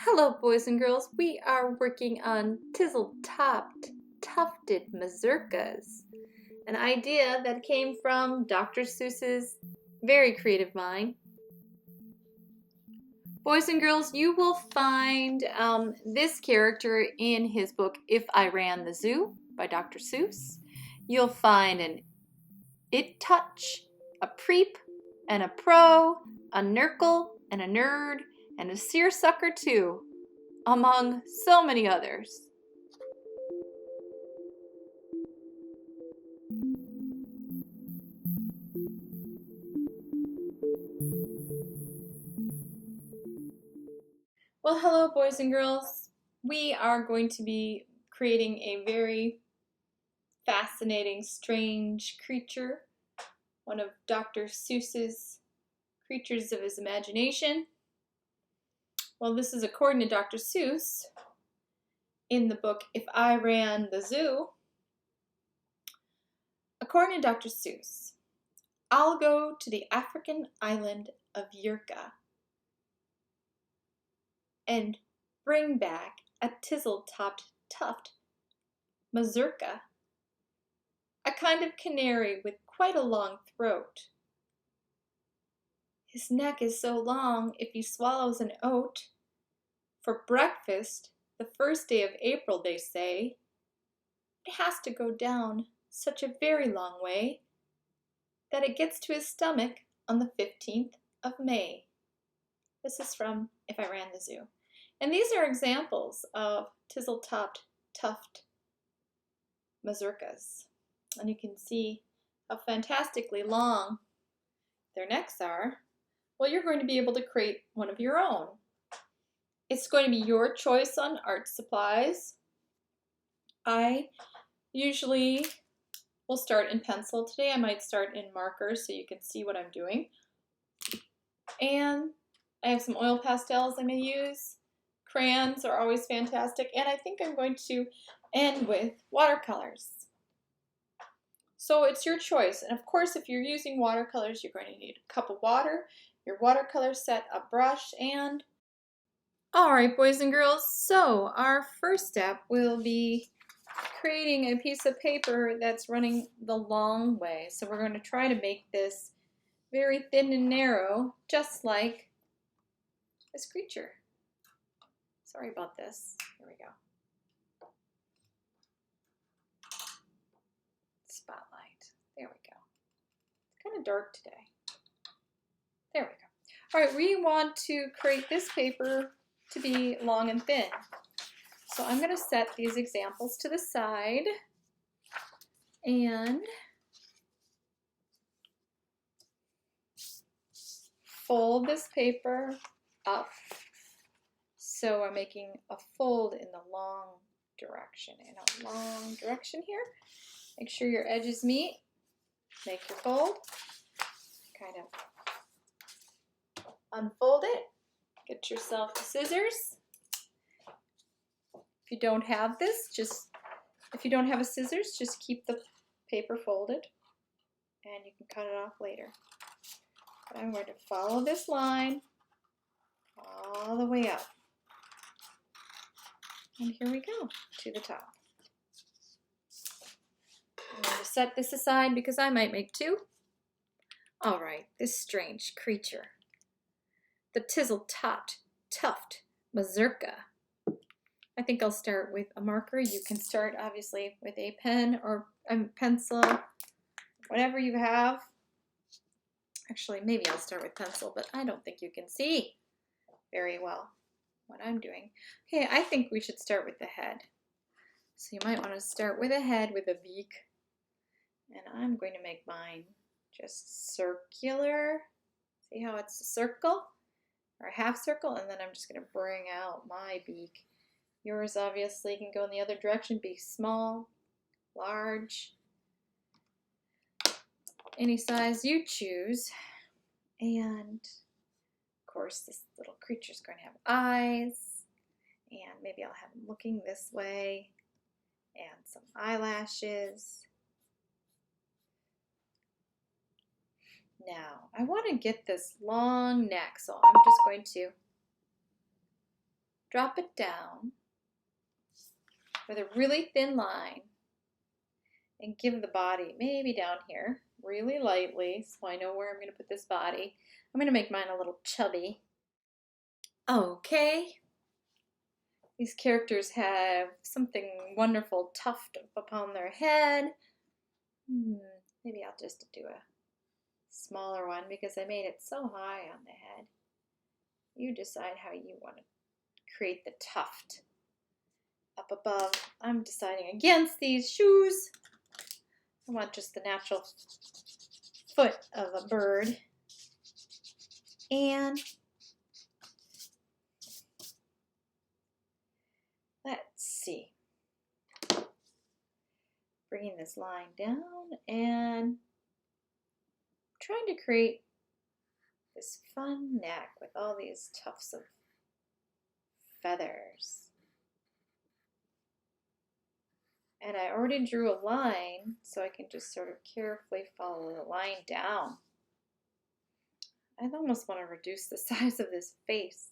Hello, boys and girls. We are working on tizzle-topped, tufted mazurkas, an idea that came from Dr. Seuss's very creative mind. Boys and girls, you will find this character in his book, If I Ran the Zoo by Dr. Seuss. You'll find an it touch, a preep, and a pro, a nurgle, and a nerd, and a seersucker too, among so many others. Well, hello, boys and girls. We are going to be creating a very fascinating, strange creature, one of Dr. Seuss's creatures of his imagination. Well, this is according to Dr. Seuss in the book If I Ran the Zoo. According to Dr. Seuss, I'll go to the African island of Yurka and bring back a tizzle-topped tuft mazurka, a kind of canary with quite a long throat. His neck is so long if he swallows an oat. For breakfast, the first day of April, they say, it has to go down such a very long way that it gets to his stomach on the 15th of May. This is from If I Ran the Zoo. And these are examples of tizzle-topped, tuft mazurkas. And you can see how fantastically long their necks are. Well, you're going to be able to create one of your own. It's going to be your choice on art supplies. I usually will start in pencil. Today I might start in marker so you can see what I'm doing. And I have some oil pastels I may use. Crayons are always fantastic. And I think I'm going to end with watercolors. So it's your choice. And of course, if you're using watercolors, you're going to need a cup of water, your watercolor set, a brush, and... Alright, boys and girls, so our first step will be creating a piece of paper that's running the long way. So we're going to try to make this very thin and narrow, just like this creature. Sorry about this. Here we go. Spotlight. There we go. It's kind of dark today. There we go. Alright, we want to create this paper to be long and thin. So I'm going to set these examples to the side and fold this paper up. So I'm making a fold in the long direction. In a long direction here. Make sure your edges meet. Make your fold. Kind of unfold it. Get yourself the scissors. If you don't have this, if you don't have a scissors, just keep the paper folded and you can cut it off later. But I'm going to follow this line all the way up. And here we go, to the top. I'm going to set this aside because I might make two. All right, this strange creature. The tizzle-topped, tuft mazurka. I think I'll start with a marker. You can start obviously with a pen or a pencil, whatever you have. Actually, maybe I'll start with pencil, but I don't think you can see very well what I'm doing. Okay, I think we should start with the head. So you might want to start with a head with a beak. And I'm going to make mine just circular. See how it's a circle or a half circle? And then I'm just going to bring out my beak. Yours obviously can go in the other direction, be small, large, any size you choose. And of course this little creature is going to have eyes, and maybe I'll have him looking this way, and some eyelashes. Now I want to get this long neck, so I'm just going to drop it down with a really thin line and give the body maybe down here really lightly so I know where I'm going to put this body. I'm going to make mine a little chubby. Okay. These characters have something wonderful tufted upon their head. Maybe I'll just do a smaller one because I made it so high on the head. You decide how you want to create the tuft up above. I'm deciding against these shoes. I want just the natural foot of a bird. And let's see. Bringing this line down and trying to create this fun neck with all these tufts of feathers. And I already drew a line, so I can just sort of carefully follow the line down. I almost want to reduce the size of this face.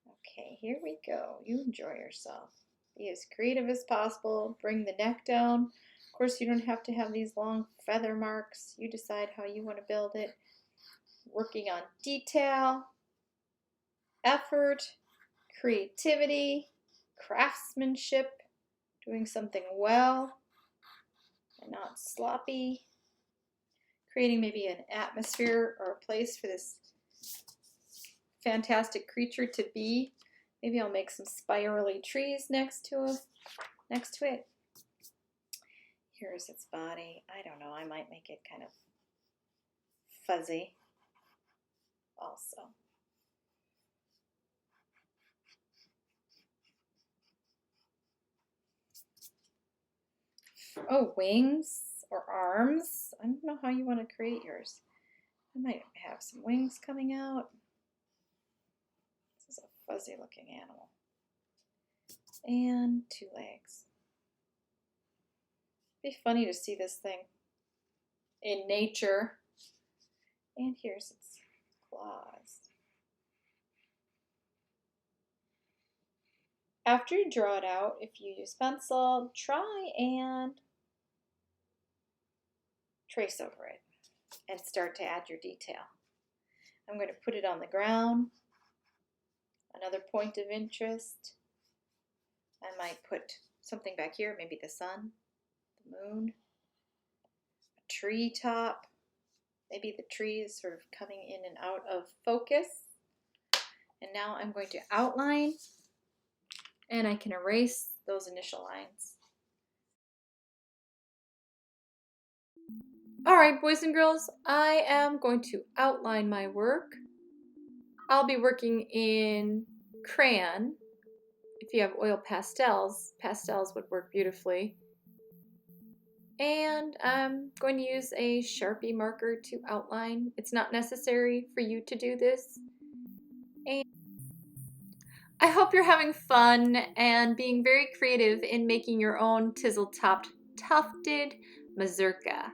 Okay, here we go. You enjoy yourself. Be as creative as possible. Bring the neck down. Of course, you don't have to have these long feather marks. You decide how you want to build it. Working on detail, effort, creativity, craftsmanship, doing something well and not sloppy. Creating maybe an atmosphere or a place for this fantastic creature to be. Maybe I'll make some spirally trees next to it. Here's its body. I don't know, I might make it kind of fuzzy also. Oh, wings or arms. I don't know how you want to create yours. I might have some wings coming out. This is a fuzzy looking animal. And 2 legs. It'd be funny to see this thing in nature. And here's its claws. After you draw it out, if you use pencil, try and trace over it and start to add your detail. I'm going to put it on the ground. Another point of interest. I might put something back here, maybe the sun, the moon, a tree top. Maybe the tree is sort of coming in and out of focus. And now I'm going to outline, and I can erase those initial lines. All right, boys and girls, I am going to outline my work. I'll be working in crayon. If you have oil pastels, pastels would work beautifully. And I'm going to use a Sharpie marker to outline. It's not necessary for you to do this. And I hope you're having fun and being very creative in making your own tizzle-topped tufted mazurka.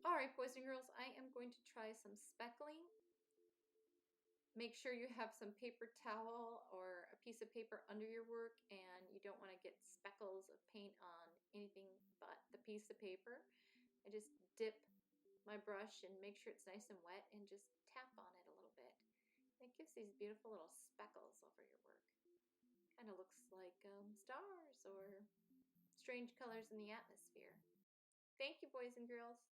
All right, boys and girls, I am going to try some speckling. Make sure you have some paper towel or a piece of paper under your work, and you don't want to get speckles of paint on anything but the piece of paper. I just dip my brush and make sure it's nice and wet and just tap on it a little bit. It gives these beautiful little speckles over your work. Kind of looks like stars or strange colors in the atmosphere. Thank you, boys and girls.